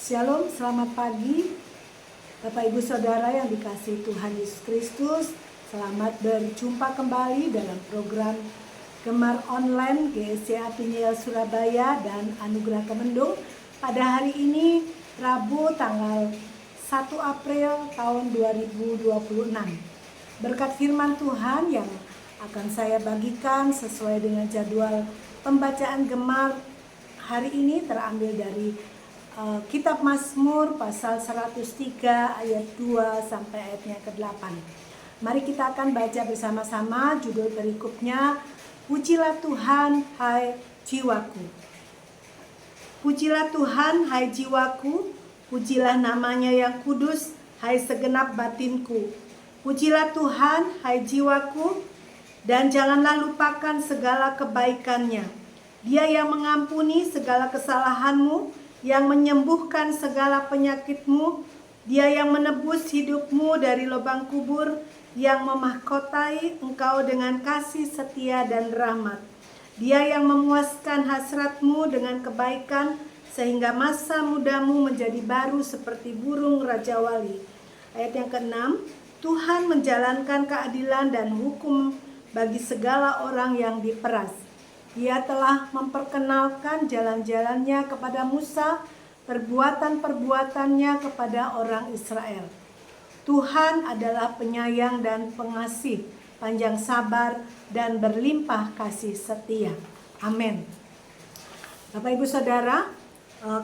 Shalom, selamat pagi Bapak Ibu Saudara yang dikasihi Tuhan Yesus Kristus. Selamat berjumpa kembali dalam program Gemar Online GSCA Piniel Surabaya dan Anugerah Kemendung. Pada hari ini Rabu tanggal 1 April tahun 2026. Berkat firman Tuhan yang akan saya bagikan sesuai dengan jadwal pembacaan Gemar hari ini terambil dari Kitab Mazmur pasal 103 ayat 2 sampai ayatnya ke-8. Mari kita akan baca bersama-sama judul berikutnya, Pujilah Tuhan hai jiwaku. Pujilah Tuhan hai jiwaku, pujilah namanya yang kudus hai segenap batinku. Pujilah Tuhan hai jiwaku, dan janganlah lupakan segala kebaikannya. Dia yang mengampuni segala kesalahanmu, yang menyembuhkan segala penyakitmu, Dia yang menebus hidupmu dari lubang kubur, yang memahkotai engkau dengan kasih setia dan rahmat. Dia yang memuaskan hasratmu dengan kebaikan, sehingga masa mudamu menjadi baru seperti burung rajawali. Ayat yang ke-6, Tuhan menjalankan keadilan dan hukum bagi segala orang yang diperas. Dia telah memperkenalkan jalan-jalannya kepada Musa, perbuatan-perbuatannya kepada orang Israel. Tuhan adalah penyayang dan pengasih, panjang sabar dan berlimpah kasih setia. Amin. Bapak Ibu Saudara,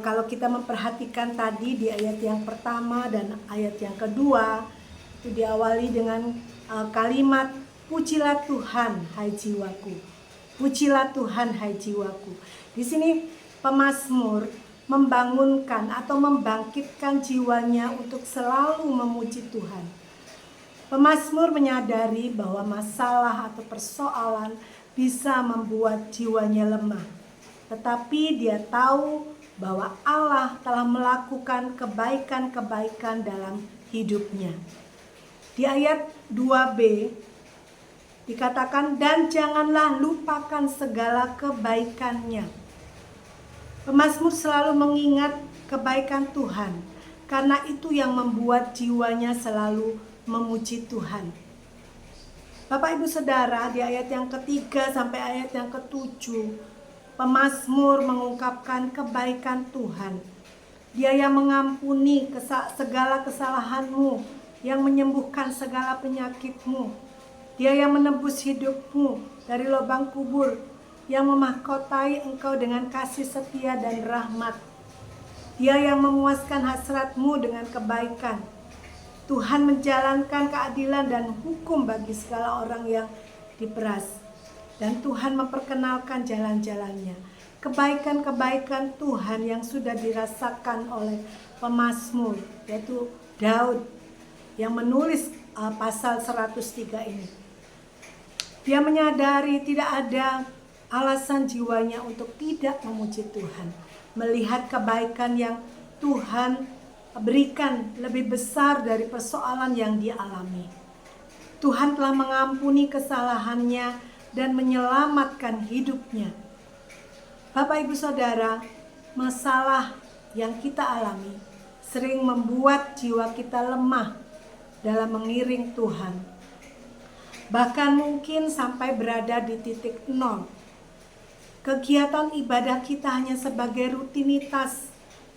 kalau kita memperhatikan tadi di ayat yang pertama dan ayat yang kedua, itu diawali dengan kalimat pujilah Tuhan hai jiwaku. Pujilah Tuhan hai jiwaku. Di sini pemazmur membangunkan atau membangkitkan jiwanya untuk selalu memuji Tuhan. Pemazmur menyadari bahwa masalah atau persoalan bisa membuat jiwanya lemah. Tetapi dia tahu bahwa Allah telah melakukan kebaikan-kebaikan dalam hidupnya. Di ayat 2b dikatakan, dan janganlah lupakan segala kebaikannya. Pemazmur selalu mengingat kebaikan Tuhan, karena itu yang membuat jiwanya selalu memuji Tuhan. Bapak Ibu Saudara, di ayat yang ketiga sampai ayat yang ke-7, pemazmur mengungkapkan kebaikan Tuhan. Dia yang mengampuni segala kesalahanmu, yang menyembuhkan segala penyakitmu. Dia yang menebus hidupmu dari lubang kubur, yang memahkotai engkau dengan kasih setia dan rahmat. Dia yang memuaskan hasratmu dengan kebaikan. Tuhan menjalankan keadilan dan hukum bagi segala orang yang diperas. Dan Tuhan memperkenalkan jalan-jalannya. Kebaikan-kebaikan Tuhan yang sudah dirasakan oleh pemazmur, yaitu Daud yang menulis pasal 103 ini. Dia menyadari tidak ada alasan jiwanya untuk tidak memuji Tuhan. Melihat kebaikan yang Tuhan berikan lebih besar dari persoalan yang dia alami. Tuhan telah mengampuni kesalahannya dan menyelamatkan hidupnya. Bapak Ibu Saudara, masalah yang kita alami sering membuat jiwa kita lemah dalam mengiring Tuhan. Bahkan mungkin sampai berada di titik nol. Kegiatan ibadah kita hanya sebagai rutinitas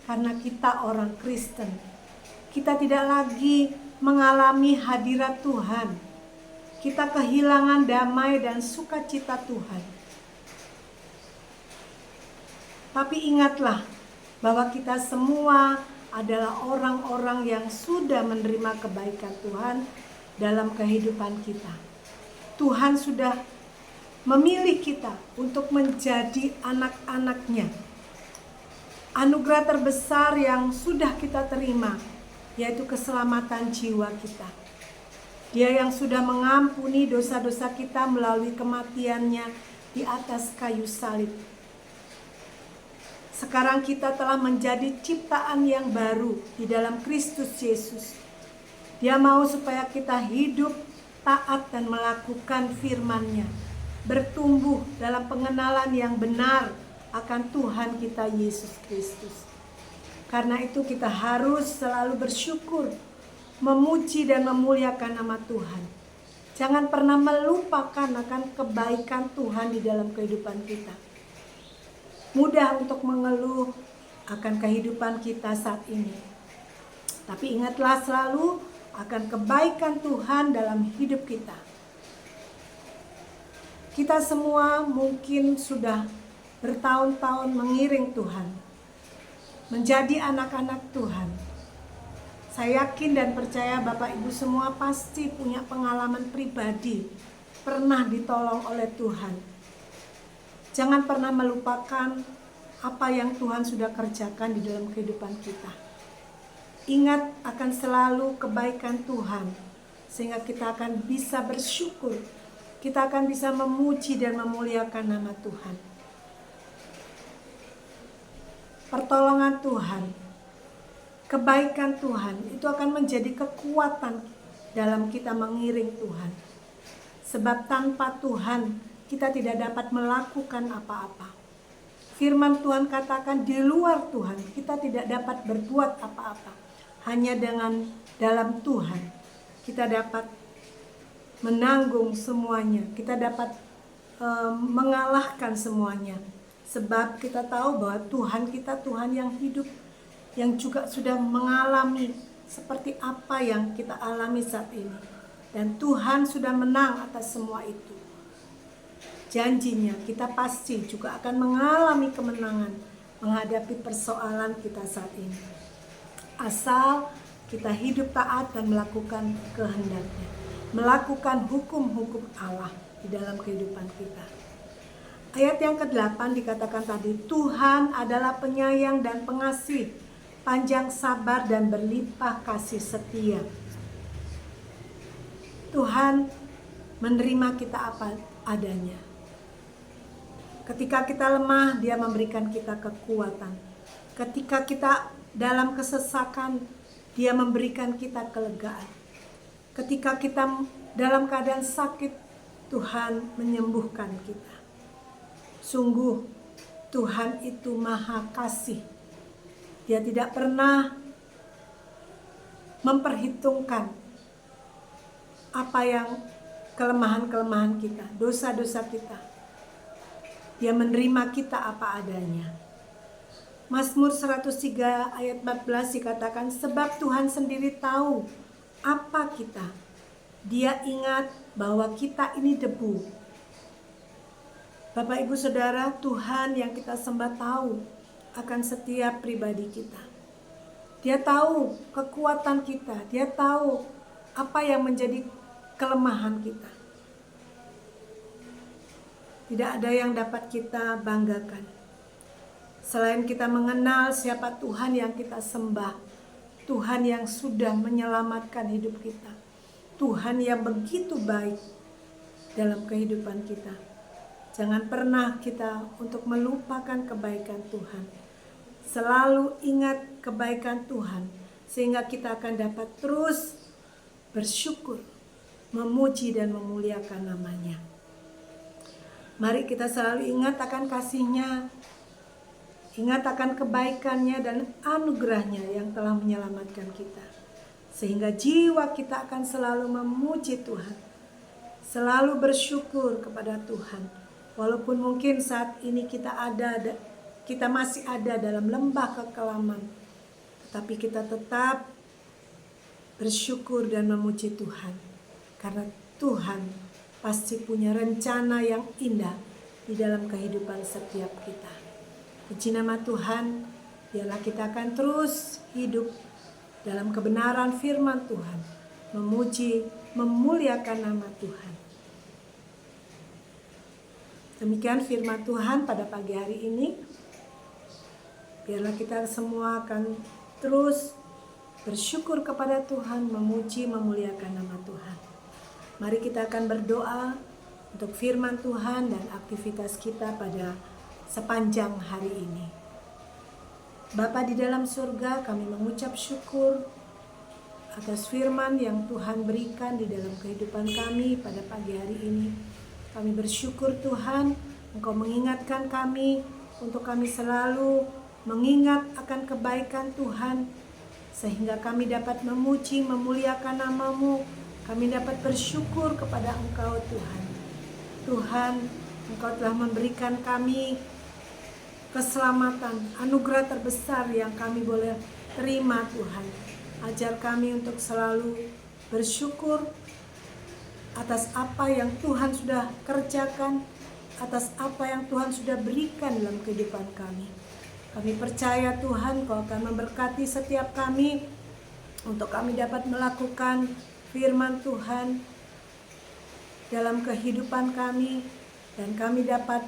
karena kita orang Kristen. Kita tidak lagi mengalami hadirat Tuhan. Kita kehilangan damai dan sukacita Tuhan. Tapi ingatlah bahwa kita semua adalah orang-orang yang sudah menerima kebaikan Tuhan dalam kehidupan kita. Tuhan sudah memilih kita untuk menjadi anak-anaknya. Anugerah terbesar yang sudah kita terima, yaitu keselamatan jiwa kita. Dia yang sudah mengampuni dosa-dosa kita melalui kematiannya di atas kayu salib. Sekarang kita telah menjadi ciptaan yang baru di dalam Kristus Yesus. Dia mau supaya kita hidup taat dan melakukan firman-Nya, bertumbuh dalam pengenalan yang benar akan Tuhan kita Yesus Kristus. Karena itu kita harus selalu bersyukur, memuji dan memuliakan nama Tuhan. Jangan pernah melupakan akan kebaikan Tuhan di dalam kehidupan kita. Mudah untuk mengeluh akan kehidupan kita saat ini. Tapi ingatlah selalu akan kebaikan Tuhan dalam hidup kita. Kita semua mungkin sudah bertahun-tahun mengiring Tuhan, menjadi anak-anak Tuhan. Saya yakin dan percaya Bapak Ibu semua pasti punya pengalaman pribadi, pernah ditolong oleh Tuhan. Jangan pernah melupakan apa yang Tuhan sudah kerjakan di dalam kehidupan kita. Ingat akan selalu kebaikan Tuhan, sehingga kita akan bisa bersyukur. Kita akan bisa memuji dan memuliakan nama Tuhan. Pertolongan Tuhan, kebaikan Tuhan itu akan menjadi kekuatan dalam kita mengiring Tuhan. Sebab tanpa Tuhan kita tidak dapat melakukan apa-apa. Firman Tuhan katakan di luar Tuhan kita tidak dapat berbuat apa-apa. Hanya dengan dalam Tuhan kita dapat menanggung semuanya. Kita dapat mengalahkan semuanya. Sebab kita tahu bahwa Tuhan kita Tuhan yang hidup, yang juga sudah mengalami seperti apa yang kita alami saat ini. Dan Tuhan sudah menang atas semua itu. Janjinya kita pasti juga akan mengalami kemenangan menghadapi persoalan kita saat ini. Asal kita hidup taat dan melakukan kehendaknya, melakukan hukum-hukum Allah di dalam kehidupan kita. Ayat yang ke-8 dikatakan tadi, Tuhan adalah penyayang dan pengasih, panjang sabar dan berlimpah kasih setia. Tuhan menerima kita apa adanya. Ketika kita lemah, Dia memberikan kita kekuatan. Ketika kita dalam kesesakan, Dia memberikan kita kelegaan. Ketika kita dalam keadaan sakit, Tuhan menyembuhkan kita. Sungguh, Tuhan itu Maha Kasih. Dia tidak pernah memperhitungkan apa yang kelemahan-kelemahan kita, dosa-dosa kita. Dia menerima kita apa adanya. Mazmur 103 ayat 14 dikatakan, sebab Tuhan sendiri tahu apa kita. Dia ingat bahwa kita ini debu. Bapak Ibu Saudara, Tuhan yang kita sembah tahu akan setiap pribadi kita. Dia tahu kekuatan kita. Dia tahu apa yang menjadi kelemahan kita. Tidak ada yang dapat kita banggakan selain kita mengenal siapa Tuhan yang kita sembah. Tuhan yang sudah menyelamatkan hidup kita. Tuhan yang begitu baik dalam kehidupan kita. Jangan pernah kita untuk melupakan kebaikan Tuhan. Selalu ingat kebaikan Tuhan, sehingga kita akan dapat terus bersyukur, memuji dan memuliakan namanya. Mari kita selalu ingat akan kasih-Nya, ingat akan kebaikannya dan anugerahnya yang telah menyelamatkan kita. Sehingga jiwa kita akan selalu memuji Tuhan, selalu bersyukur kepada Tuhan. Walaupun mungkin saat ini kita masih ada dalam lembah kekelaman, tetapi kita tetap bersyukur dan memuji Tuhan. Karena Tuhan pasti punya rencana yang indah di dalam kehidupan setiap kita. Puji nama Tuhan, biarlah kita akan terus hidup dalam kebenaran firman Tuhan, memuji, memuliakan nama Tuhan. Demikian firman Tuhan pada pagi hari ini. Biarlah kita semua akan terus bersyukur kepada Tuhan, memuji, memuliakan nama Tuhan. Mari kita akan berdoa untuk firman Tuhan dan aktivitas kita pada sepanjang hari ini. Bapa di dalam surga, kami mengucap syukur atas firman yang Tuhan berikan di dalam kehidupan kami pada pagi hari ini. Kami bersyukur Tuhan, Engkau mengingatkan kami untuk kami selalu mengingat akan kebaikan Tuhan, sehingga kami dapat memuji, memuliakan nama-Mu. Kami dapat bersyukur kepada Engkau Tuhan. Tuhan, Engkau telah memberikan kami keselamatan, anugerah terbesar yang kami boleh terima Tuhan. Ajar kami untuk selalu bersyukur atas apa yang Tuhan sudah kerjakan, atas apa yang Tuhan sudah berikan dalam kehidupan kami. Kami percaya Tuhan Kau akan memberkati setiap kami untuk kami dapat melakukan firman Tuhan dalam kehidupan kami, dan kami dapat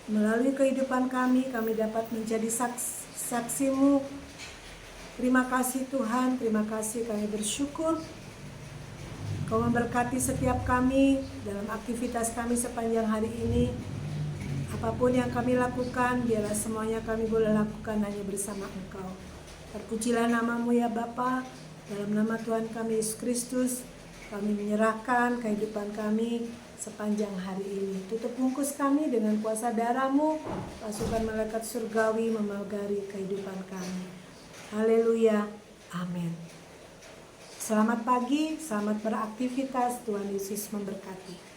melalui kehidupan kami dapat menjadi saksi-Mu. Terima kasih Tuhan, terima kasih, kami bersyukur Kau memberkati setiap kami dalam aktivitas kami sepanjang hari ini. Apapun yang kami lakukan, biarlah semuanya kami boleh lakukan hanya bersama Engkau. Terpujilah nama-Mu ya Bapa. Dalam nama Tuhan kami Yesus Kristus, kami menyerahkan kehidupan kami sepanjang hari ini. Tutup bungkus kami dengan kuasa darah-Mu. Pasukan malaikat surgawi memagari kehidupan kami. Haleluya. Amin. Selamat pagi, selamat beraktivitas. Tuhan Yesus memberkati.